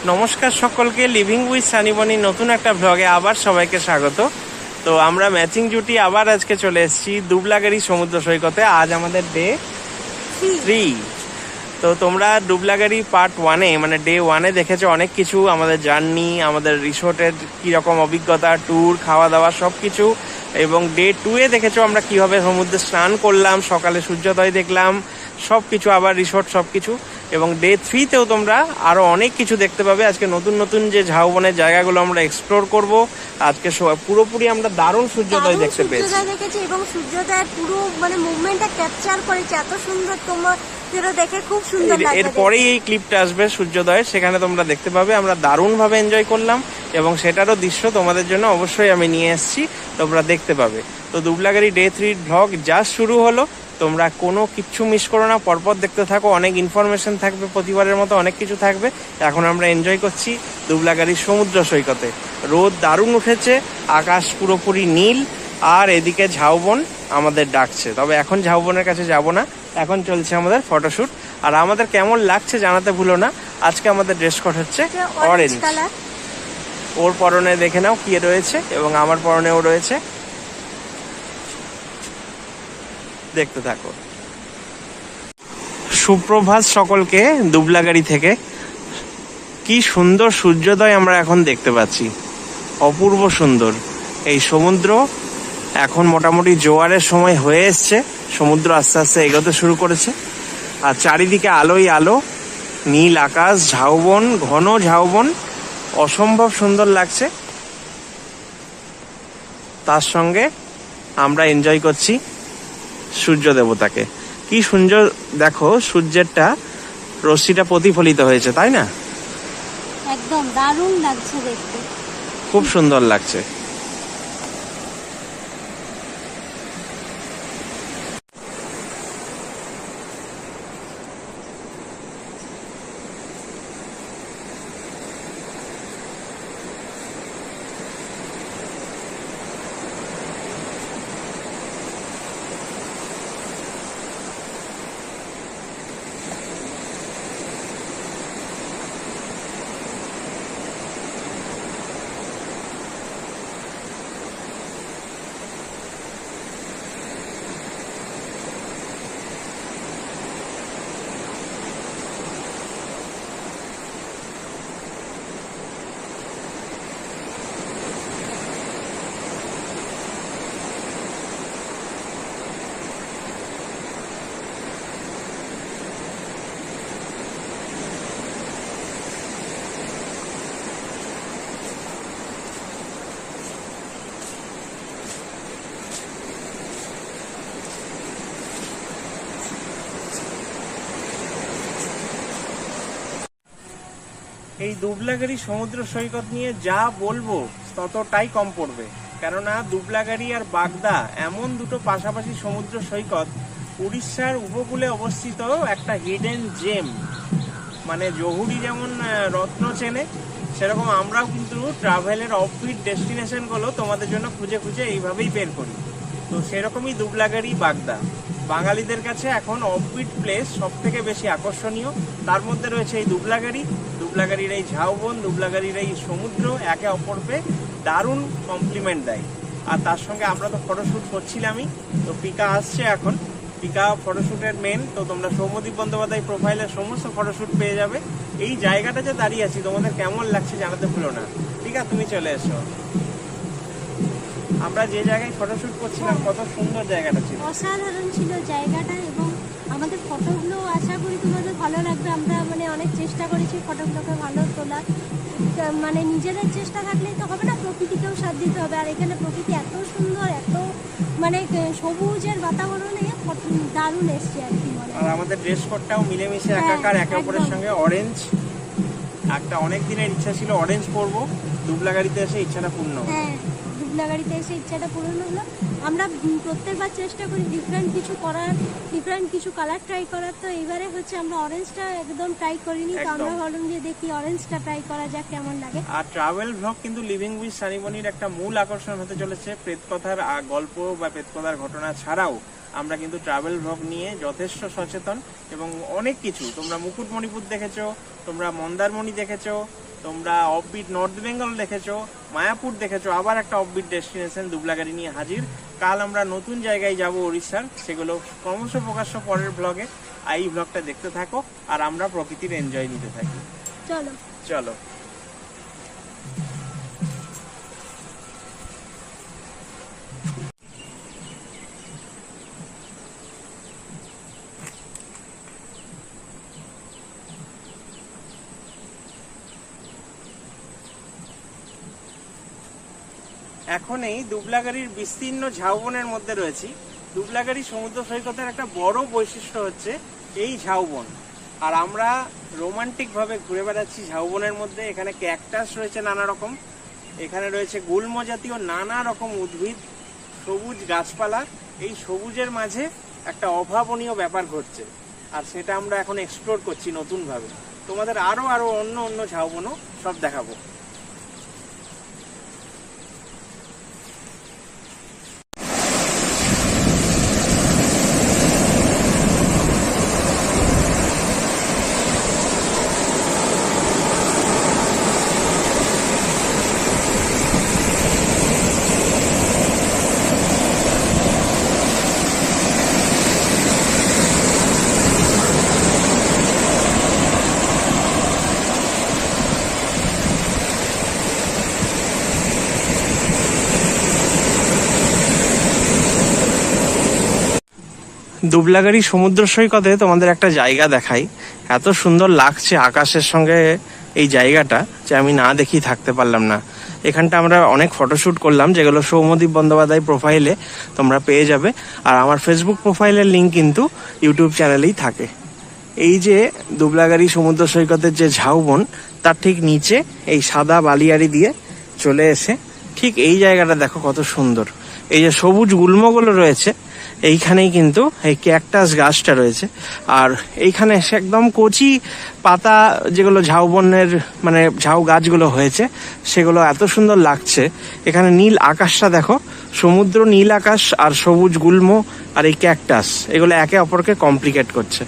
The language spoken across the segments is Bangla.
নমস্কার সকলকে, লিভিং উইথ সানিবনি নতুন একটা ব্লগে আবার সবাইকে স্বাগত। তো আমরা ম্যাচিং জুটি আবার আজকে চলে এসেছি দুবলাগাড়ি সমুদ্র সৈকতে। আজ আমাদের ডে 3। তো তোমরা দুবলাগাড়ি পার্ট 1-এ মানে ডে 1-এ দেখেছো অনেক কিছু, আমাদের জার্নি, আমাদের রিসোর্টের কীরকম অভিজ্ঞতা, ট্যুর, খাওয়া দাওয়া সব কিছু। এবং ডে 2-এ দেখেছো আমরা কিভাবে সমুদ্রে স্নান করলাম, সকালে সূর্যোদয় দেখলাম, সব কিছু, আবার রিসোর্ট সব কিছু। এবং ডে 3-তেও তোমরা আরো অনেক কিছু দেখতে পাবে। আজকে নতুন নতুন যে ঝাউবনের জায়গাগুলো আমরা এক্সপ্লোর করব। আজকে পুরোপুরি আমরা দারুণ সূর্যোদয় দেখতে পেয়েছি এবং সূর্যোদয়ের পুরো মানে মুভমেন্টটা ক্যাপচার করেছে, এত সুন্দর, তোমাদেরও দেখে খুব সুন্দর লাগছে। এরপরেই এই ক্লিপটা আসবে সূর্যোদয়, সেখানে তোমরা দেখতে পাবে। আমরা দারুণভাবে এনজয় করলাম এবং সেটারও দৃশ্য তোমাদের জন্য অবশ্যই আমি নিয়ে এসেছি, তোমরা দেখতে পাবে। তো দুবলাগাড়ি ডে 3 ব্লগ জাস্ট শুরু হলো, তোমরা কোনো কিচ্ছু মিস করো না, পরপর দেখতে থাকো। অনেক ইনফরমেশন থাকবে, প্রতিবারের মতো অনেক কিছু থাকবে। এখন আমরা এনজয় করছি দুবলাগাড়ির সমুদ্র সৈকতে। রোদ দারুণ উঠেছে, আকাশ পুরোপুরি নীল, আর এদিকে ঝাউবন আমাদের ডাকছে। তবে এখন ঝাউবনের কাছে যাব না, এখন চলছে আমাদের ফটোশ্যুট। আর আমাদের কেমন লাগছে জানাতে ভুলো না। আজকে আমাদের ড্রেস কোড হচ্ছে অরেঞ্জ কালার। ওর পরনে দেখে নাও কি রয়েছে এবং আমার পরনেও রয়েছে, দেখতে থাকো। সুপ্রভাত সকলকে দুবলাগাড়ি থেকে। কি সুন্দর সূর্যোদয় আমরা এখন দেখতে পাচ্ছি, অপূর্ব সুন্দর। এই সমুদ্র এখন মোটামুটি জোয়ারের সময় হয়ে এসছে, সমুদ্র আস্তে আস্তে এগোতে শুরু করেছে। আর চারিদিকে আলোই আলো, নীল আকাশ, ঝাউবন, ঘন ঝাউবন, অসম্ভব সুন্দর লাগছে। তার সঙ্গে আমরা এনজয় করছি সূর্য দেবতাকে। কি সুন্দর দেখো, সূর্যেরটা রশ্মিটা প্রতিফলিত হয়েছে, তাই না? একদম দারুণ লাগছে দেখতে, খুব সুন্দর লাগছে। এই দুবলাগাড়ি সমুদ্র সৈকত নিয়ে যা বলবো ততটাই কম পড়বে, কেননা দুবলাগাড়ি আর বাগদা এমন দুটো পাশাপাশি সমুদ্র সৈকত, উড়িষ্যার উপকূলে অবস্থিত একটা হিডেন জেম। মানে জহুরি যেমন রত্ন চেনে, সেরকম আমরাও কিন্তু ট্রাভেলের অফবিট ডেস্টিনেশনগুলো তোমাদের জন্য খুঁজে খুঁজে এইভাবেই বের করি। তো সেরকমই দুবলাগাড়ি বাগদা বাঙালিদের কাছে এখন অফবিট প্লেস, সব থেকে বেশি আকর্ষণীয়। তার মধ্যে রয়েছে এই দুবলাগাড়ি, দুবলাগাড়ির এই ঝাউবন, দুবলাগাড়ির এই সমুদ্র একে অপরকে দারুণ কমপ্লিমেন্ট দেয়। আর তার সঙ্গে আমরা তো ফটোশ্যুট করছিলামই, তো পিকা আসছে এখন, পিকা ফটোশ্যুটের মেন। তো তোমরা সৌম্যদীপ বন্দ্যোপাধ্যায় প্রোফাইলের সমস্ত ফটোশ্যুট পেয়ে যাবে। এই জায়গাটা যে দাঁড়িয়ে আছি, তোমাদের কেমন লাগছে জানাতে ভুলো না। পিকা তুমি চলে এসো। আমরা যে জায়গায় ফটোশ্যুট করছিলাম কত সুন্দর জায়গাটা ছিল, অসাধারণ ছিল জায়গাটা। এবং আমাদের ফটোগুলো আশা করি তোমাদের ভালো লাগবে। আমরা মানে অনেক চেষ্টা করেছি ফটোগুলোকে ভালো তোলার, মানে নিজেদের চেষ্টা থাকলেই তো হবে না, প্রকৃতিকেও সাথ দিতে হবে। আর এখানে প্রকৃতি এত সুন্দর, এত মানে সবুজের বাতাবরণে দারুণ এসছে আর কি। আর আমাদের ড্রেস কোডটাও মিলেমিশে একাকার, একে অপরের সঙ্গে। অরেঞ্জ একটা অনেক দিনের ইচ্ছা ছিল, অরেঞ্জ পরবো। দুবলাগাড়িতে এসে ইচ্ছাটা পূর্ণ হলো। হ্যাঁ, দুবলাগাড়িতে এসে ইচ্ছাটা পূরণ হলো। আমরা প্রত্যেকবার চেষ্টা করি ডিফারেন্ট কিছু করার, ডিফারেন্ট কিছু কালার ট্রাই করার। তো এইবারে হচ্ছে আমরা অরেঞ্জটা একদম ট্রাই করিনি, তো আমরা ভাবলাম যে দেখি অরেঞ্জটা ট্রাই করা যাক কেমন লাগে। আর ট্রাভেল ব্লগ কিন্তু লিভিং উইথ সানিবনির একটা মূল আকর্ষণ হতে চলেছে। প্রেতকথার গল্প বা প্রেতকথার ঘটনা ছাড়াও আমরা কিন্তু ট্রাভেল ব্লগ নিয়ে যথেষ্ট সচেতন। এবং অনেক কিছু, তোমরা মুকুটমণিপুর দেখেছো, তোমরা মন্দারমণি দেখেছো, তোমরা অফবিট নর্থ বেঙ্গল দেখেছো, মায়াপুর দেখেছো, আবার একটা অফবিট ডেস্টিনেশন দুবলাগাড়ি নিয়ে হাজির। কাল আমরা নতুন জায়গায় যাব উড়িষ্যার, সেগুলো ক্রমশ প্রকাশ্য পরের ব্লগে। এই ব্লগটা দেখতে থাকো আর আমরা প্রকৃতির এনজয় নিতে থাকি। চলো চলো। এখন এই দুবলাগাড়ির বিস্তীর্ণ ঝাউবনের মধ্যে রয়েছি। দুবলাগাড়ি সমুদ্র সৈকতের একটা বড় বৈশিষ্ট্য হচ্ছে এই ঝাউবন। আর আমরা রোমান্টিক ভাবে ঘুরে বেড়াচ্ছি ঝাউবনের মধ্যে। এখানে ক্যাকটাস রয়েছে নানা রকম, এখানে রয়েছে গুল্ম জাতীয় নানা রকম উদ্ভিদ, সবুজ গাছপালা। এই সবুজের মাঝে একটা অভাবনীয় ব্যাপার ঘটছে, আর সেটা আমরা এখন এক্সপ্লোর করছি নতুন ভাবে। তোমাদের আরো আরো অন্য অন্য ঝাউবনও সব দেখাবো। দুবলাগাড়ি সমুদ্র সৈকতে তোমাদের একটা জায়গা দেখাই। এত সুন্দর লাগছে আকাশের সঙ্গে এই জায়গাটা যে আমি না দেখি থাকতে পারলাম না। এখানটা আমরা অনেক ফটোশুট করলাম, যেগুলো সৌম্যদীপ বন্দ্যোপাধ্যায় প্রোফাইলে তোমরা পেয়ে যাবে। আর আমার ফেসবুক প্রোফাইলের লিঙ্ক কিন্তু ইউটিউব চ্যানেলেই থাকে। এই যে দুবলাগাড়ি সমুদ্র সৈকতের যে ঝাউবন, তার ঠিক নিচে এই সাদা বালিয়াড়ি দিয়ে চলে এসে ঠিক এই জায়গাটা দেখো কত সুন্দর। এই যে সবুজ গুল্মগুলো রয়েছে, এইখানেই কিন্তু এই ক্যাকটাস গাছটা রয়েছে। আর এইখানে এসে একদম কচি পাতা, যেগুলো ঝাউবনের মানে ঝাউ গাছগুলো হয়েছে, সেগুলো এত সুন্দর লাগছে। এখানে নীল আকাশটা দেখো, সমুদ্র, নীল আকাশ আর সবুজ গুল্ম আর এই ক্যাকটাস, এগুলো একে অপরকে কমপ্লিকেট করছে।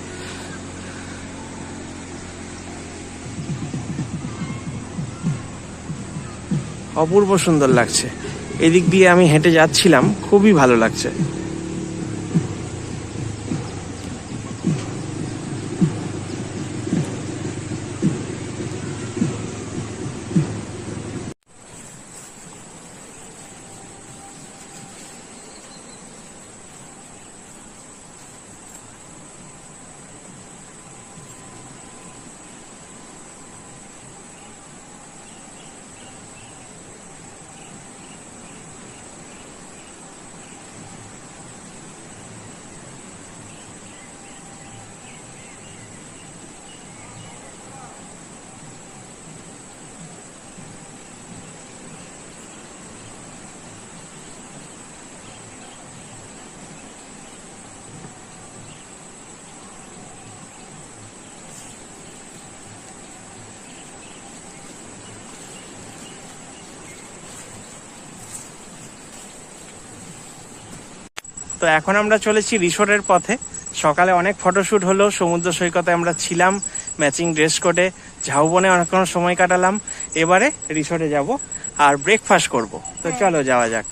অপূর্ব সুন্দর লাগছে। এদিক দিয়ে আমি হেঁটে যাচ্ছিলাম, খুবই ভালো লাগছে। তো এখন আমরা চলেছি রিসোর্টের পথে। সকালে অনেক ফটোশুট হলো, সমুদ্র সৈকতে আমরা ছিলাম ম্যাচিং ড্রেস কোডে, ঝাউবনে অনেকক্ষণ সময় কাটালাম। এবারে রিসোর্টে যাব আর ব্রেকফাস্ট করব। তো চলো যাওয়া যাক।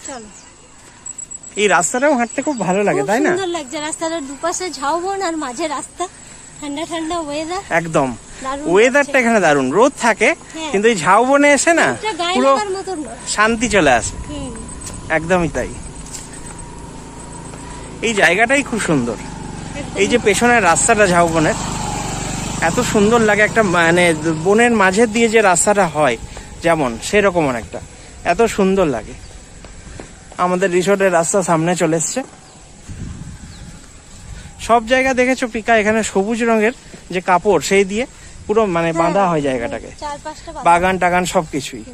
এই রাস্তাটাও হাঁটতে খুব ভালো লাগে, তাই না? সুন্দর লাগছে রাস্তাটার দুপাশে ঝাউবন আর মাঝে রাস্তা, ঠান্ডা ঠান্ডা ওয়েদার। একদম ওয়েদারটা এখানে দারুণ, রোদ থাকে কিন্তু এই ঝাউবনে এসে না পুরো শান্তি চলে আসে। একদমই তাই। এই জায়গাটাই খুব সুন্দর। এই যে পেছনের রাস্তাটা ঝাউবনের, এত সুন্দর লাগে। একটা মানে বনের মাঝের দিয়ে যে রাস্তাটা হয় যেমন, সেরকম একটা এত সুন্দর লাগে। আমাদের রিসোর্টের রাস্তা সামনে চলে এসছে। সব জায়গা দেখেছো পিকা, এখানে সবুজ রঙের যে কাপড়, সেই দিয়ে পুরো মানে বাঁধা হয় জায়গাটাকে, বাগান টাগান সবকিছুই।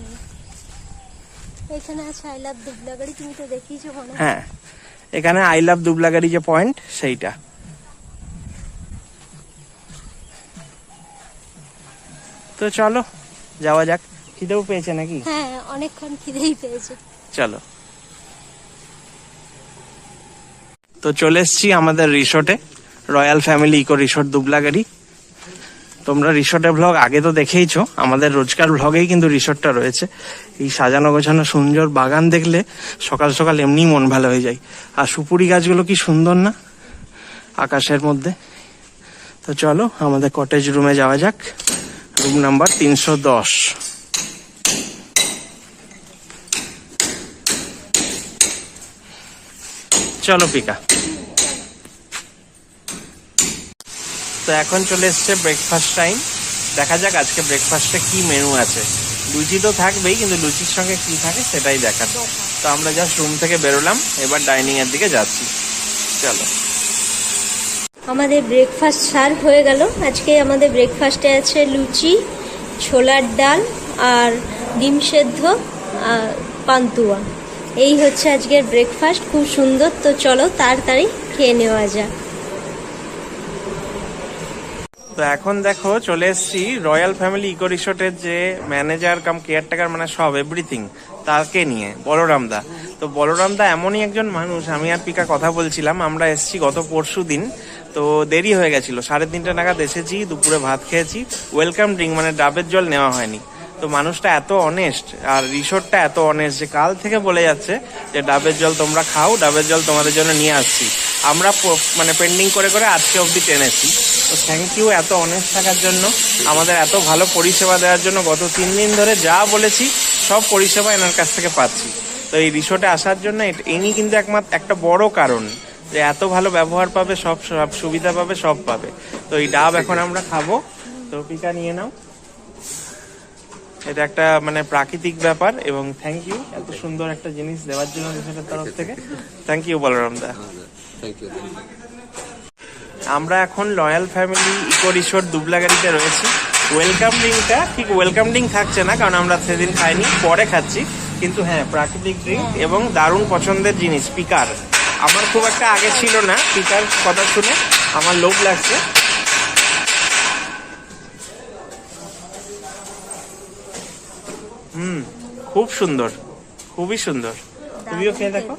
এখানে আছে আই লাভ দুবলাগাড়ি, তুমি তো দেখিয়েছো। হ্যাঁ, এখানে আই লাভ দুবলাগাড়ি যে পয়েন্ট, সেইটা। তো চলো যাওয়া যাক। খিদেও পেয়েছে নাকি? হ্যাঁ, অনেকক্ষণ খিদেই পেয়েছে। চলো। তো চলে এসছি আমাদের রিসোর্টে, royal family eco resort Dublagari. তোমরা রিসোর্টের ব্লগ আগে তো দেখেইছো, আমাদের রোজকার ব্লগেই কিন্তু রিসোর্টটা রয়েছে। এই সাজানো গোছানো সুন্দর বাগান দেখলে সকাল সকাল এমনি মন ভালো হয়ে যায়। আর সুপুরি গাছগুলো কি সুন্দর না আকাশের মধ্যে। তো চলো আমাদের কটেজ রুমে যাওয়া যাক, রুম নাম্বার 310। চলো পিকা। তো এখন চলে এসছে ব্রেকফাস্ট টাইম। দেখা যাক আজকে ব্রেকফাস্টে কি মেনু আছে। লুচি তো থাকবেই, কিন্তু লুচির সঙ্গে কি থাকে সেটাই দেখার। তো আমরা জাস্ট রুম থেকে বেরোলাম, এবার ডাইনিং এর দিকে যাচ্ছি। চলো। আমাদের ব্রেকফাস্ট সার্ভ হয়ে গেল। আজকে আমাদের ব্রেকফাস্টে আছে লুচি, ছোলার ডাল আর ডিম সেদ্ধ আর পান্তুয়া। এই হচ্ছে আজকের ব্রেকফাস্ট, খুব সুন্দর। তো চলো তাড়াতাড়ি খেয়ে নেওয়া যাক। তো এখন দেখো চলে এসেছি রয়্যাল ফ্যামিলি ইকো রিসোর্টের যে ম্যানেজার কাম কেয়ারটেকার, মানে সব এভরিথিং, তাকে নিয়ে, বলরামদা। তো বলরামদা এমনই একজন মানুষ, আমি আর পিকা কথা বলছিলাম, আমরা এসেছি গত পরশু দিন, তো দেরি হয়ে গেছিল, 3:30 নাগাদ এসেছি, দুপুরে ভাত খেয়েছি, ওয়েলকাম ড্রিঙ্ক মানে ডাবের জল নেওয়া হয়নি। তো মানুষটা এত অনেস্ট আর রিসোর্টটা এত অনেস্ট যে কাল থেকে বলে যাচ্ছে যে ডাবের জল তোমরা খাও, ডাবের জল তোমাদের জন্য নিয়ে আসছি। আমরা মানে পেন্ডিং করে করে আজকে অবধি টেনেছি। তো থ্যাংক ইউ এত অনেস্ট থাকার জন্য, আমাদের এত ভালো পরিষেবা দেওয়ার জন্য। গত 3 দিন ধরে যা বলেছি সব পরিষেবা এনার কাছ থেকে পাচ্ছি। তো এই রিসোর্টে আসার জন্য ইনি কিন্তু একমাত্র একটা বড় কারণ, যে এত ভালো ব্যবহার পাবে, সব সব সুবিধা পাবে, সব পাবে। তো এই ডাব এখন আমরা খাবো। তো পিকা নিয়ে নাও, এটা একটা মানে প্রাকৃতিক ব্যাপার। এবং থ্যাংক ইউ এত সুন্দর একটা জিনিস দেওয়ার জন্য রিসোর্টের তরফ থেকে। থ্যাংক ইউ বলরাম দা। আমরা এখন রয়্যাল ফ্যামিলি ইকো রিসোর্ট দুবলাগাড়িতে রয়েছি। ওয়েলকাম ড্রিঙ্কটা ঠিক ওয়েলকাম ড্রিঙ্ক থাকছে না, কারণ আমরা সেদিন খাইনি, পরে খাচ্ছি। কিন্তু হ্যাঁ, প্রাকৃতিক ড্রিঙ্ক এবং দারুণ পছন্দের জিনিস পিকার। আমার খুব একটা আগে ছিল না, পিকার কথা শুনে আমার লোভ লাগছে। খুব সুন্দর, খুবই সুন্দর। তুমিও খেয়ে দেখো।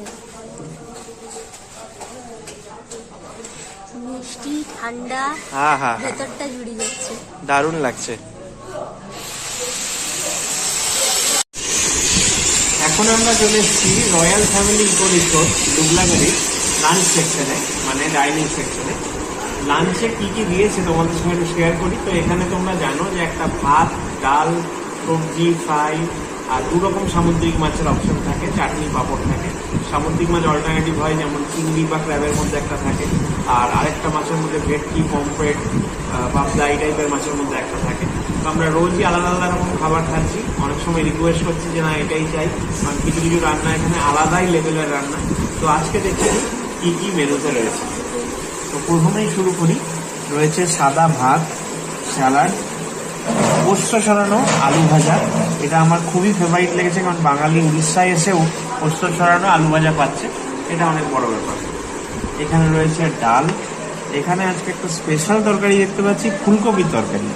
মিষ্টি, ঠান্ডা, হ্যাঁ হ্যাঁ, ভেতরটা জুড়ে যাচ্ছে, দারুণ লাগছে। এখন আমরা চলে এসেছি royal family eco resort Dublagari lunch সেকশনে, মানে ডাইনিং সেকশনে। লাঞ্চে কি কি দিয়েছে তোমাদের সঙ্গে একটু শেয়ার করি। তো এখানে তোমরা জানো যে একটা ভাত, ডাল, সবজি, ফ্রাই আর 2 রকম সামুদ্রিক মাছের অপশন থাকে, চাটনি, পাঁপড় থাকে। সামুদ্রিক মাছ অল্টারনেটিভ হয়, যেমন চিংড়ি বা ক্র্যাবের মধ্যে একটা থাকে, আর আরেকটা মাছের মধ্যে ভেটকি, পমফ্রেট, পাবদা এই টাইপের মাছের মধ্যে একটা থাকে। তো আমরা রোজই আলাদা আলাদা রকম খাবার খাচ্ছি। অনেক সময় রিকোয়েস্ট করছি যে না এটাই চাই, কারণ কিছু কিছু রান্না এখানে আলাদাই লেভেলের রান্না। তো আজকে দেখছি কি কি মেনুতে রয়েছে। তো প্রথমেই শুরু করি, রয়েছে সাদা ভাত, স্যালাড, পোস্ত ছড়ানো আলু ভাজা। এটা আমার খুবই ফেভারিট লেগেছে, কারণ বাঙালি উড়িষ্যায় এসেও পোস্ত ছড়ানো আলু ভাজা পাচ্ছে, এটা অনেক বড় ব্যাপার। এখানে রয়েছে ডাল। এখানে আজকে একটা স্পেশাল তরকারি দেখতে পাচ্ছি, ফুলকপির তরকারি।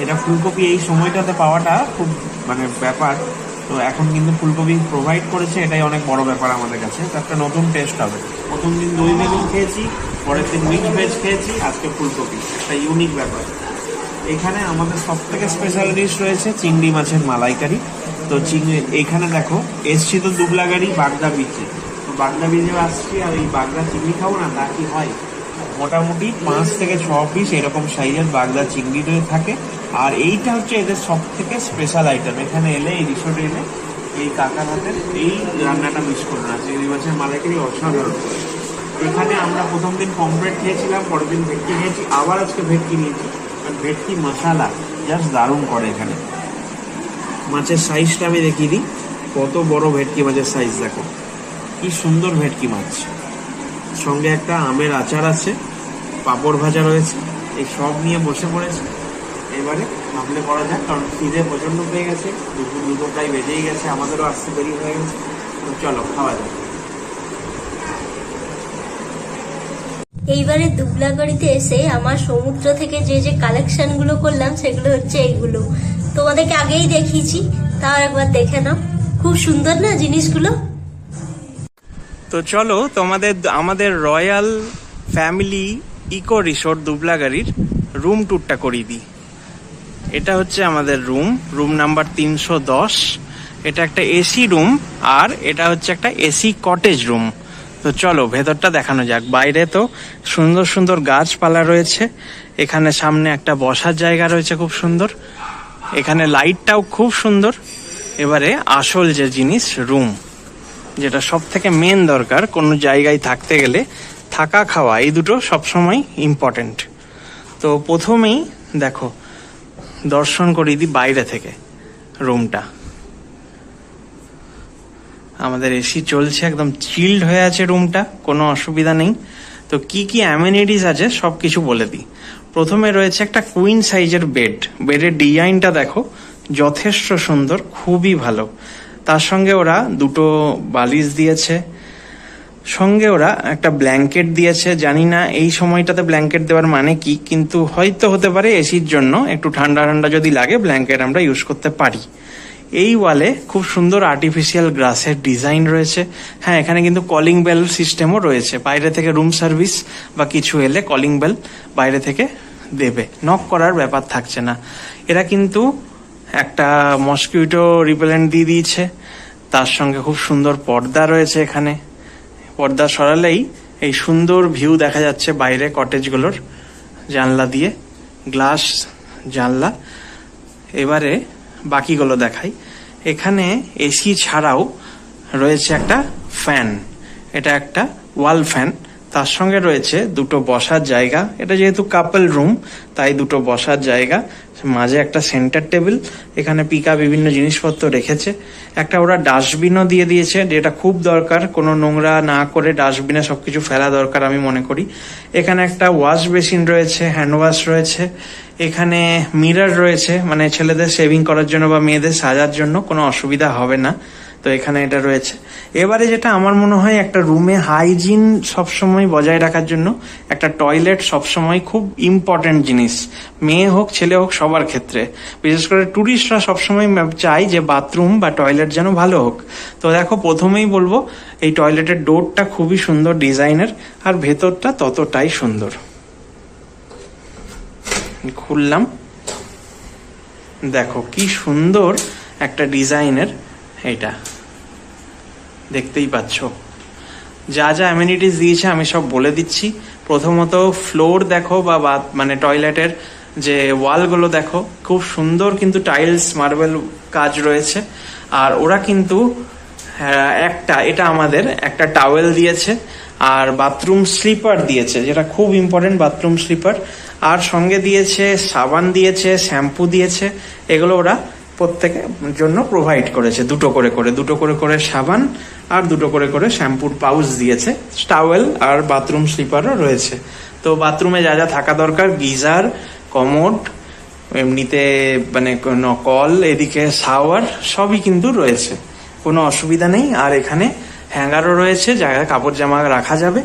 এটা ফুলকপি এই সময়টাতে পাওয়াটা খুব মানে ব্যাপার। তো এখন কিন্তু ফুলকপি প্রোভাইড করেছে, এটাই অনেক বড় ব্যাপার আমাদের কাছে। তো একটা নতুন টেস্ট হবে। প্রথম দিন দই বেগুন খেয়েছি, পরের দিন মিক্স ভেজ খেয়েছি, আজকে ফুলকপি, একটা ইউনিক ব্যাপার। এখানে আমাদের সব থেকে স্পেশাল ডিশ রয়েছে চিংড়ি মাছের মালাইকারি। তো এখানে দেখো এসছি তো দুবলাগাড়ি বাগদা বিচে। তো বাগদা বিচে আসছি, আর এই বাগদা চিংড়ি খাবো না তা কি হয়? মোটামুটি 5 থেকে 6 পিস এরকম সাইজের বাগদা চিংড়ি থাকে। আর এইটা হচ্ছে এদের সব থেকে স্পেশাল আইটেম। এখানে এলে, এই রিসোর্টে এলে এই কাকার হাতের এই রান্নাটা মিস করো না, চিংড়ি মাছের মালাইকারি অসাধারণ। এখানে আমরা প্রথম দিন পমফ্রেট খেয়েছিলাম, পরের দিন ভেটকি খেয়েছি, আবার আজকে ভেটকি নিয়েছি। ভেটকি মশালা জাস্ট দারুণ করে এখানে। মাছের সাইজটা আমি দেখিয়ে দিই, কত বড় ভেটকি মাছের সাইজ দেখো, কি সুন্দর ভেটকি মাছ। সঙ্গে একটা আমের আচার আছে, পাঁপড় ভাজা রয়েছে, এই সব নিয়ে বসে পড়েছে। এবারে ভাবলে করা যাক, কারণ খিদে প্রচন্ড পেয়ে গেছে, দুপুর 2টো প্রায় বেজেই গেছে, আমাদেরও আসতে দেরি হয়ে গেছে। তো চলো খাওয়া যাক। এইবারে দুবলাগাড়িতে এসে আমার সমুদ্র থেকে যে যে কালেকশনগুলো করলাম সেগুলো হচ্ছে এইগুলো। তোমাদেরকে আগেই দেখিয়েছি, তাও একবার দেখে নাও, খুব সুন্দর না জিনিসগুলো। তো চলো আমাদের রয়্যাল ফ্যামিলি ইকো রিসোর্ট দুবলাগাড়ির রুম ট্যুরটা করিয়ে দিই। এটা হচ্ছে আমাদের রুম নাম্বার 310। এটা একটা এসি রুম আর এটা হচ্ছে একটা এসি কটেজ রুম। তো চলো ভেতরটা দেখানো যাক। বাইরে তো সুন্দর সুন্দর গাছপালা রয়েছে, এখানে সামনে একটা বসার জায়গা রয়েছে খুব সুন্দর, এখানে লাইটটাও খুব সুন্দর। এবারে আসল যে জিনিস, রুম, যেটা সব থেকে মেন দরকার কোনো জায়গায় থাকতে গেলে, থাকা খাওয়া এই দুটো সবসময় ইম্পর্টেন্ট। তো প্রথমেই দেখো দর্শন করিয়ে দিই বাইরে থেকে রুমটা। আমাদের এসি চলছে, একদম চিল্ড হয়ে আছে রুমটা, কোনো অসুবিধা নেই। তো কি কি অ্যামেনিটিস আছে সব কিছু বলে দিই। প্রথমে রয়েছে একটা কুইন সাইজের বেডের ডিজাইনটা দেখো, যথেষ্ট সুন্দর, খুবই ভালো। তার সঙ্গে ওরা দুটো বালিশ দিয়েছে, সঙ্গে ওরা একটা ব্ল্যাঙ্কেট দিয়েছে। জানি না এই সময়টাতে ব্ল্যাঙ্কেট দেওয়ার মানে কি, কিন্তু হয়তো হতে পারে এসির জন্য একটু ঠান্ডা ঠান্ডা যদি লাগে ব্ল্যাঙ্কেট আমরা ইউজ করতে পারি। এই ওয়ালে খুব সুন্দর আর্টিফিশিয়াল গ্রাসের ডিজাইন রয়েছে। হ্যাঁ, এখানে কিন্তু কলিং বেল সিস্টেমও রয়েছে, বাইরে থেকে রুম সার্ভিস বা কিছু এলে কলিং বেল বাইরে থেকে দেবে, নক করার ব্যাপার থাকছে না। এরা কিন্তু একটা মসকিউটো রিপেলেন্ট দিয়ে দিয়েছে, তার সঙ্গে খুব সুন্দর পর্দা রয়েছে। এখানে পর্দা সরালেই এই সুন্দর ভিউ দেখা যাচ্ছে বাইরে কটেজগুলোর জানলা দিয়ে, গ্লাস জানলা। এবারে বাকিগুলো দেখাই। এখানে এসি ছাড়াও রয়েছে একটা ফ্যান, এটা একটা ওয়াল ফ্যান। তার সঙ্গে রয়েছে দুটো বসার জায়গা, এটা যেহেতু কাপল রুম তাই দুটো বসার জায়গা, মাঝে একটা সেন্টার টেবিল, এখানে পিকা বিভিন্ন জিনিসপত্র রেখেছে। একটা ওরা ডাস্টবিনও দিয়ে দিয়েছে, যেটা খুব দরকার, কোনো নোংরা না করে ডাস্টবিনে সবকিছু ফেলা দরকার আমি মনে করি। এখানে একটা ওয়াশ বেসিন রয়েছে, হ্যান্ড ওয়াশ রয়েছে, এখানে মিরর রয়েছে, মানে ছেলেদের শেভিং করার জন্য বা মেয়েদের সাজার জন্য কোনো অসুবিধা হবে না। তো এখানে এটা রয়েছে। এবারে যেটা আমার মনে হয় একটা রুমে হাইজিন সবসময় বজায় রাখার জন্য একটা টয়লেট সবসময় খুব ইম্পর্টেন্ট জিনিস, মেয়ে হোক ছেলে হোক সবার ক্ষেত্রে। বিশেষ করে ট্যুরিস্টরা সবসময় চায় যে বাথরুম বা টয়লেট যেন ভালো হোক। তো দেখো প্রথমেই বলবো এই টয়লেটের ডোরটা খুবই সুন্দর ডিজাইনের, আর ভেতরটা ততটাই সুন্দর। খুললাম, দেখো কি সুন্দর একটা ডিজাইনের, এটা দেখতেই পাচ্ছ। যা যা অ্যামেনিটিস দিয়েছে আমি সব বলে দিচ্ছি। প্রথমত ফ্লোর দেখো বা মানে টয়লেটের যে ওয়ালগুলো দেখো, খুব সুন্দর কিন্তু টাইলস মার্বেল কাজ রয়েছে। আর ওরা কিন্তু এটা আমাদের একটা টাওয়েল দিয়েছে আর বাথরুম স্লিপার দিয়েছে, যেটা খুব ইম্পর্টেন্ট, বাথরুম স্লিপার। আর সঙ্গে দিয়েছে সাবান দিয়েছে, শ্যাম্পু দিয়েছে, এগুলো ওরা প্রত্যেকের জন্য প্রোভাইড করেছে। দুটো করে সাবান আর দুটো করে শ্যাম্পুর পাউচ দিয়েছে, টাওয়েল আর বাথরুম স্লিপারও রয়েছে। তো বাথরুমে যা যা থাকা দরকার, গিজার, কমোড, এমনিতে মানে কল, এদিকে শাওয়ার, সবই কিন্তু রয়েছে, কোনো অসুবিধা নেই। আর এখানে হ্যাঙ্গারও রয়েছে, জায়গায় কাপড় জামা রাখা যাবে।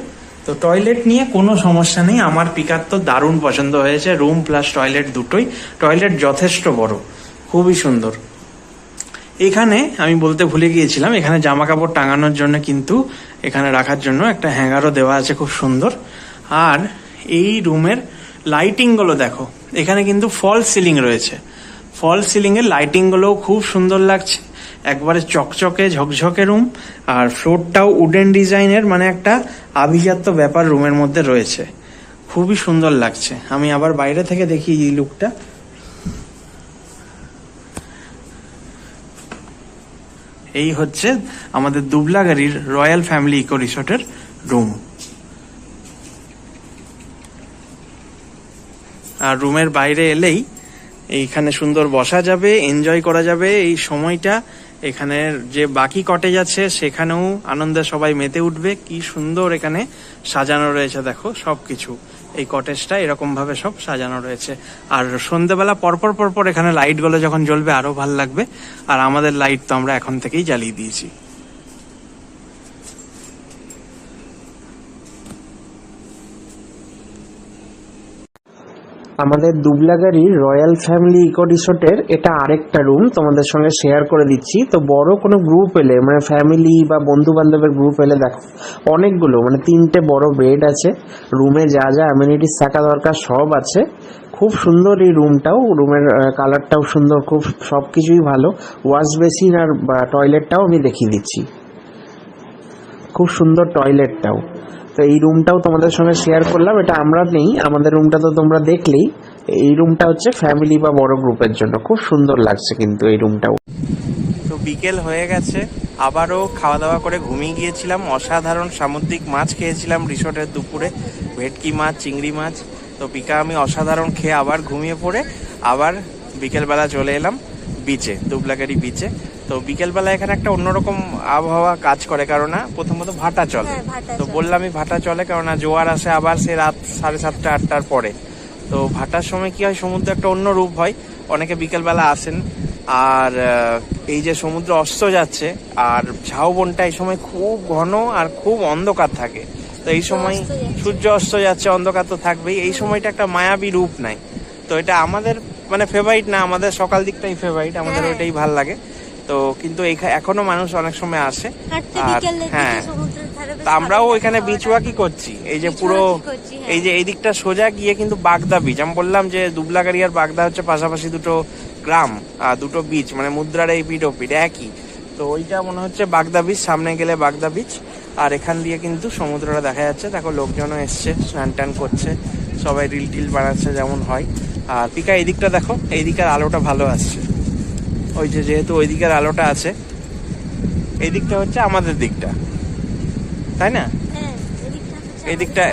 তো টয়লেট নিয়ে কোনো সমস্যা নেই। আমার পিকার তো দারুণ পছন্দ হয়েছে, রুম প্লাস টয়লেট দুটোই। টয়লেট যথেষ্ট বড়, খুবই সুন্দর। এখানে আমি বলতে ভুলে গিয়েছিলাম, এখানে জামা কাপড় টাঙানোর জন্য কিন্তু এখানে রাখার জন্য একটা হ্যাঙ্গারও দেওয়া আছে, খুব সুন্দর। আর এই রুমের লাইটিংগুলো দেখো, এখানে কিন্তু ফল সিলিং রয়েছে, ফল সিলিংয়ের লাইটিংগুলোও খুব সুন্দর লাগছে, একবারে চকচকে ঝকঝকে রুম। আর ফ্লোরটাও উডেন ডিজাইনের, মানে একটা আভিজাত্য ব্যাপার রুমের মধ্যে রয়েছে, খুবই সুন্দর লাগছে। আমি আবার বাইরে থেকে দেখি এই লুকটা। এই হচ্ছে আমাদের দুবলাগাড়ির রয়্যাল ফ্যামিলি ইকো রিসোর্টের রুম। আর রুমের বাইরে এলেই এইখানে সুন্দর বসা যাবে, এনজয় করা যাবে এই সময়টা। এখানের যে বাকি কটেজ আছে সেখানেও আনন্দে সবাই মেতে উঠবে। কি সুন্দর এখানে সাজানো রয়েছে দেখো সবকিছু। এই কটেজটা এরকম ভাবে সব সাজানো রয়েছে। আর সন্ধ্যেবেলা পরপর এখানে লাইটগুলো যখন জ্বলবে আরো ভালো লাগবে। আর আমাদের লাইট তো আমরা এখন থেকেই জ্বালিয়ে দিয়েছি। আমাদের দুবলাগাড়ির রয়্যাল ফ্যামিলি ইকো রিসোর্টের এটা আরেকটা রুম তোমাদের সঙ্গে শেয়ার করে দিচ্ছি। তো বড় কোনো গ্রুপ এলে, মানে ফ্যামিলি বা বন্ধু বান্ধবের গ্রুপ এলে দেখো অনেকগুলো, মানে 3টে বড় বেড আছে, রুমে যা যা অ্যামিনিটিস থাকা দরকার সব আছে, খুব সুন্দর এই রুমটাও, রুমের কালারটাও সুন্দর, খুব সব কিছুই ভালো। ওয়াশ বেসিন আর টয়লেটটাও আমি দেখিয়ে দিচ্ছি, খুব সুন্দর টয়লেটটাও। তো এই রুমটাও তোমাদের সঙ্গে শেয়ার করলাম, এটা আমরা নেই, আমাদের রুমটা তো তোমরা দেখলেই। এই রুমটা হচ্ছে ফ্যামিলি বা বড় গ্রুপের জন্য, খুব সুন্দর লাগছে কিন্তু এই রুমটাও। তো বিকেল হয়ে গেছে, আবারও খাওয়া দাওয়া করে ঘুমিয়ে গিয়েছিলাম। অসাধারণ সামুদ্রিক মাছ খেয়েছিলাম রিসোর্টের দুপুরে, ভেটকি মাছ, চিংড়ি মাছ। তো পিকা আমি অসাধারণ খেয়ে আবার ঘুমিয়ে পড়ে আবার বিকেলবেলা চলে এলাম বিচে, দুবলাগাড়ি বিচে। তো বিকেলবেলা এখানে একটা অন্যরকম আবহাওয়া কাজ করে, কারণ প্রথমত ভাটা চলে। তো বললামই ভাটা চলে, কারণ জোয়ার আসে আবার সে রাত 7:30 8টার পরে। তো ভাটার সময় কি হয়, সমুদ্র একটা অন্য রূপ হয়, অনেকে বিকেলবেলা আসেন। আর এই যে সমুদ্র অস্ত যাচ্ছে, আর ঝাউবনটা এই সময় খুব ঘন আর খুব অন্ধকার থাকে। তো এই সময় সূর্য অস্ত যাচ্ছে, অন্ধকার তো থাকবেই, এই সময়টা একটা মায়াবী রূপ নেয়। তো এটা আমাদের মানে ফেভারিট না, আমাদের সকাল দিকটাই ফেভারিট, আমাদের ওইটাই ভাল লাগে। তো কিন্তু এখনো মানুষ অনেক সময় আসে। আর হ্যাঁ, তা আমরাও এখানে বিচ ওয়াকই করছি। এই যে পুরো এই যে এই দিকটা সোজা গিয়ে কিন্তু বাগদা বিচ, আমি বললাম যে দুবলাগাড়ি আর বাগদা হচ্ছে পাশাপাশি দুটো গ্রাম আর দুটো বিচ, মানে মুদ্রার এই পিঠ ও পিঠ একই। তো ওইটা মনে হচ্ছে বাগদা বিচ, সামনে গেলে বাগদা বিচ। আর এখান দিয়ে কিন্তু সমুদ্রটা দেখা যাচ্ছে। দেখো লোকজনও এসছে, স্নান টান করছে, সবাই রিল টিল বানাচ্ছে যেমন হয়। আর পিকা এই দিকটা দেখো, এই দিকের আলোটা ভালো আসছে। ওই যে যেহেতু ওই দিকের আলোটা আছে, এই দিকটা হচ্ছে আমাদের দিকটা, তাই না? এই দিকটা,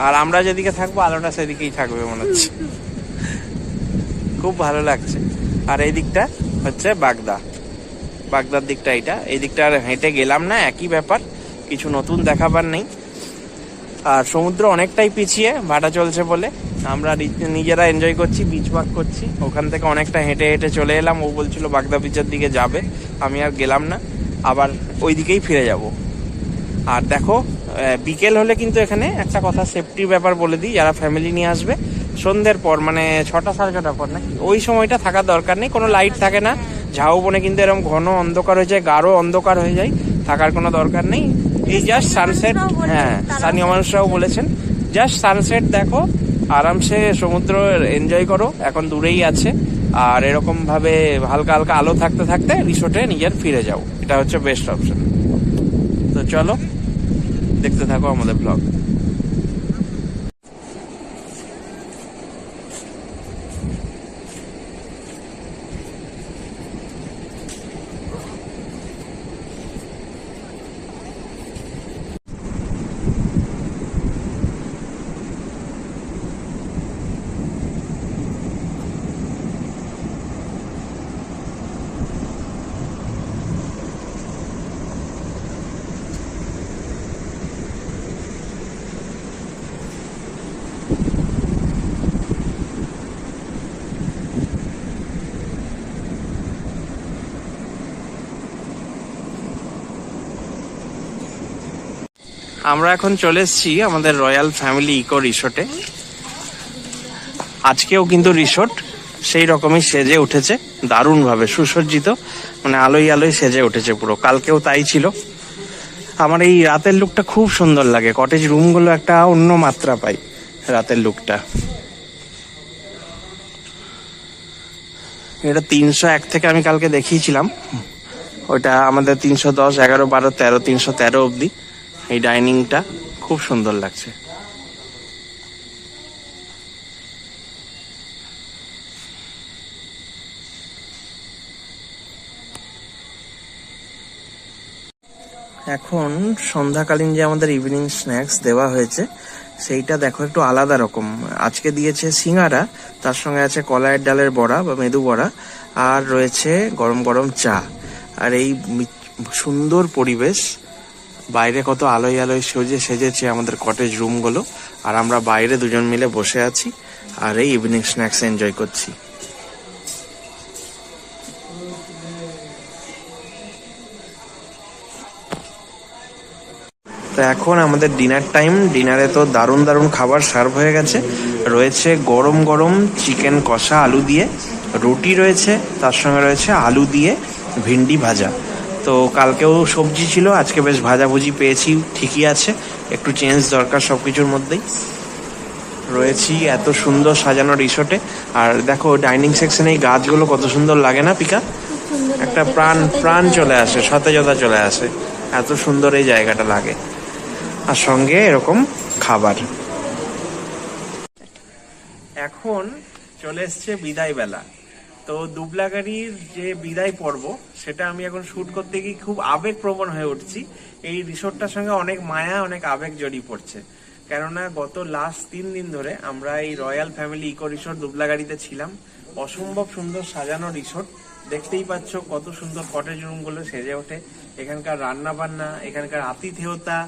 আর আমরা যেদিকে থাকবো আলোটা সেদিকেই থাকবে মনে হচ্ছে। খুব ভালো লাগছে। আর এই দিকটা হচ্ছে বাগদার দিকটা, এই দিকটা আর হেঁটে গেলাম না, একই ব্যাপার, কিছু নতুন দেখাবার নেই। আর সমুদ্র অনেকটাই পিছিয়ে, ভাটা চলছে বলে আমরা নিজেরা এনজয় করছি, বিচ ওয়াক করছি। ওখান থেকে অনেকটা হেঁটে হেঁটে চলে এলাম। ও বলছিল বাগদা বিচের দিকে যাবে, আমি আর গেলাম না, আবার ওই দিকেই ফিরে যাব। আর দেখো বিকেল হলে কিন্তু এখানে একটা কথা, সেফটির ব্যাপার বলে দিই, যারা ফ্যামিলি নিয়ে আসবে সন্ধ্যের পর, মানে 6টা 6:30 পর নাকি, ওই সময়টা থাকার দরকার নেই, কোনো লাইট থাকে না। ঝাউবনে কিন্তু এরকম ঘন অন্ধকার হয়ে যায়, গাঢ় অন্ধকার হয়ে যায়, থাকার কোনো দরকার নেই। এই জাস্ট সানসেট, হ্যাঁ স্থানীয় মানুষরাও বলেছেন, জাস্ট সানসেট দেখো, আরামসে সমুদ্র এনজয় করো। এখন দূরেই আছে, আর এরকম ভাবে হালকা হালকা আলো থাকতে থাকতে রিসোর্টে নিজের ফিরে যাও, এটা হচ্ছে বেস্ট অপশন। তো চলো দেখতে থাকো আমাদের ব্লগ। আমরা এখন চলে এসেছি আমাদের রয়্যাল ফ্যামিলি ইকো রিসোর্টে। আজকেও কিন্তু রিসোর্ট সেই রকমই সেজে উঠেছে, দারুণ ভাবে সুসজ্জিত, মানে আলোয় আলোয় সেজে উঠেছে পুরো। কালকেও তাই ছিল। আমার এই রাতের লুকটা খুব সুন্দর লাগে, কটেজ রুমগুলো একটা অন্য মাত্রা পাই রাতের লুকটা। এটা 301 থেকে আমি কালকে দেখিয়েছিলাম, ওইটা আমাদের 310, 11, 12, 13, 313 অবধি এই ডাইনিংটা খুব সুন্দর লাগছে। এখন সন্ধ্যাকালীন যে আমাদের ইভিনিং স্ন্যাক্স দেওয়া হয়েছে, সেইটা দেখো একটু আলাদা রকম। আজকে দিয়েছে সিঙ্গারা, তার সঙ্গে আছে কলাইয়ের ডালের বড়া বা মেদু বড়া, আর রয়েছে গরম গরম চা। আর এই সুন্দর পরিবেশ, বাইরে কত আলোয় আলোয় সেজেছে আমাদের কটেজ রুমগুলো, আর আমরা বাইরে দুজন মিলে বসে আছি আর এই ইভিনিং স্ন্যাক্স এনজয় করছি। তো এখন আমাদের ডিনার টাইম। ডিনারে তো দারুণ দারুণ খাবার সার্ভ হয়ে গেছে। রয়েছে গরম গরম চিকেন কষা আলু দিয়ে, রুটি রয়েছে, তার সঙ্গে রয়েছে আলু দিয়ে ভিন্ডি ভাজা। তো কালকেও সবজি ছিল, আজকে বেশ ভাজাভুজি পেয়েছি, ঠিকই আছে, একটু চেঞ্জ দরকার সবকিছুর মধ্যেই। রয়েছি এত সুন্দর সাজানো রিসোর্টে। আর দেখো ডাইনিং সেকশনে এই গাছগুলো কত সুন্দর লাগে না পিকা? খুব সুন্দর একটা লাগছে, প্রাণ প্রাণ সতেজতা চলে আছে। আসে, সতেজতা চলে আসে, এত সুন্দর এই জায়গাটা লাগে। আর সঙ্গে এরকম খাবার। এখন চলে এসছে বিদায় বেলা। তো দুবলাগাড়ির যে বিদায় পর্ব সেটা আমি এখন শুট করতে গিয়ে খুব আবেগপ্রবণ হয়ে উঠছি। এই রিসোর্টটার সঙ্গে অনেক মায়া, অনেক আবেগ জড়িয়ে পড়ছে। কেননা গত লাস্ট 3 দিন ধরে আমরা এই রয়্যাল ফ্যামিলি ইকো রিসোর্ট দুবলাগাড়িতে ছিলাম। অসম্ভব সুন্দর সাজানো রিসোর্ট, দেখতেই পাচ্ছ কত সুন্দর কটেজ রুম গুলো সেজে ওঠে। এখানকার রান্না বান্না, এখানকার আতিথেয়তা,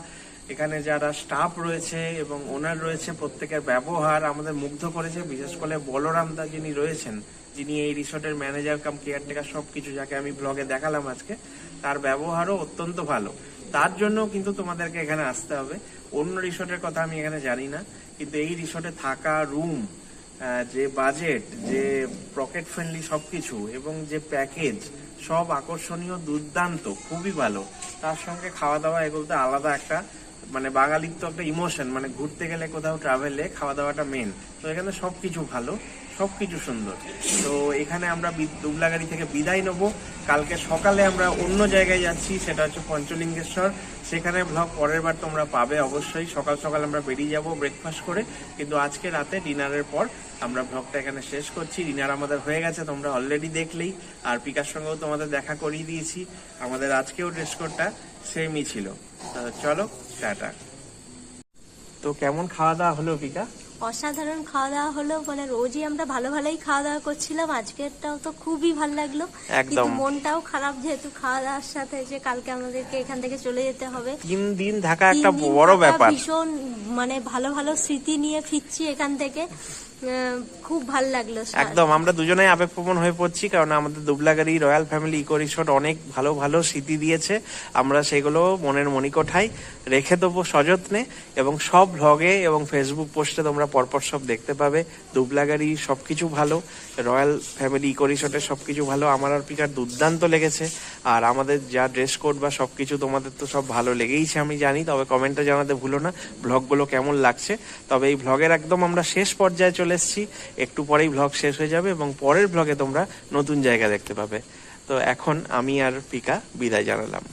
এখানে যারা স্টাফ রয়েছে এবং ওনার রয়েছে, প্রত্যেকের ব্যবহার আমাদের মুগ্ধ করেছে। বিশেষ করে বলরাম দা যিনি রয়েছেন, যিনি এই রিসোর্টের ম্যানেজার কাম কেয়ারটেকার সবকিছু, যাকে আমি ব্লগে দেখালাম আজকে, তার ব্যবহারও অত্যন্ত ভালো। তার জন্য কিন্তু তোমাদেরকে এখানে আসতে হবে। অন্য রিসোর্টের কথা আমি এখানে জানি না, কিন্তু এই রিসোর্টে থাকা, রুম, যে বাজেট, যে পকেট ফ্রেন্ডলি সবকিছু এবং যে প্যাকেজ, সব আকর্ষণীয়, দুর্দান্ত, খুবই ভালো। তার সঙ্গে খাওয়া দাওয়া, এগুলো তো আলাদা একটা, মানে বাঙালির তো একটা ইমোশন, মানে ঘুরতে গেলে কোথাও ট্রাভেলে খাওয়া দাওয়াটা মেন। তো এখানে সবকিছু ভালো, সবকিছু সুন্দর। তো এখানে আমরা দুবলাগাড়ি থেকে বিদায় নেবো। কালকে সকালে আমরা অন্য জায়গায় যাচ্ছি, সেটা হচ্ছে পঞ্চলিঙ্গেশ্বর। সেখানে ব্লগ পরের বার তোমরা পাবে অবশ্যই। সকাল সকাল আমরা বেরিয়ে যাব ব্রেকফাস্ট করে, কিন্তু আজকে রাতে ডিনারের পর আমরা ব্লগটা এখানে শেষ করছি। ডিনার আমাদের হয়ে গেছে, তোমরা অলরেডি দেখলেই। আর পিকার সঙ্গেও তোমাদের দেখা করিয়ে দিয়েছি। আমাদের আজকেও ড্রেস কোডটা সেমই ছিল। চলো টাটা। তো কেমন খাওয়া দাওয়া হলো পিকা? অসাধারণ খাওয়া দাওয়া হলো, মানে রোজই আমরা ভালো ভালোই খাওয়া দাওয়া করছিলাম, আজকেরটাও তো খুবই ভালো লাগলো। একদম। কিন্তু মনটাও খারাপ, যেহেতু খাওয়া দাওয়ার সাথে যে কালকে আমাদেরকে এখান থেকে চলে যেতে হবে। 3 দিন থাকা একটা 3 দিন বড় থাকা, ব্যাপার। ভীষণ মানে ভালো ভালো স্মৃতি নিয়ে ফিরছি এখান থেকে। খুব ভালো লাগলো। একদম, আমরা দুজনেই আবেগপ্রবণ হয়ে পড়ছি, কারণ আমাদের Dublagari royal family eco resort অনেক ভালো ভালো স্মৃতি দিয়েছে। আমরা সেগুলো মনের মণিকোঠায় রেখে দেবো সযত্নে, এবং সব ব্লগে এবং ফেসবুক পোস্টে তোমরা পরপর সব দেখতে পাবে। দুবলাগাড়ি সবকিছু ভালো, রয়্যাল ফ্যামিলি ইকো রিসোর্টের সবকিছু ভালো। আমার আর পিকার দুর্দান্ত লেগেছে। আর আমাদের যা ড্রেস কোড বা সবকিছু তোমাদের তো সব ভালো লেগেইছে আমি জানি। তবে কমেন্টে জানাতে ভুলো না ব্লগগুলো কেমন লাগছে। তবে এই ব্লগের একদম আমরা শেষ পর্যায়ে চলে এসেছি। একটু পরেই ব্লগ শেষ হয়ে যাবে এবং পরের ব্লগে তোমরা নতুন জায়গা দেখতে পাবে। তো এখন আমি আর পিকা বিদায় জানালাম।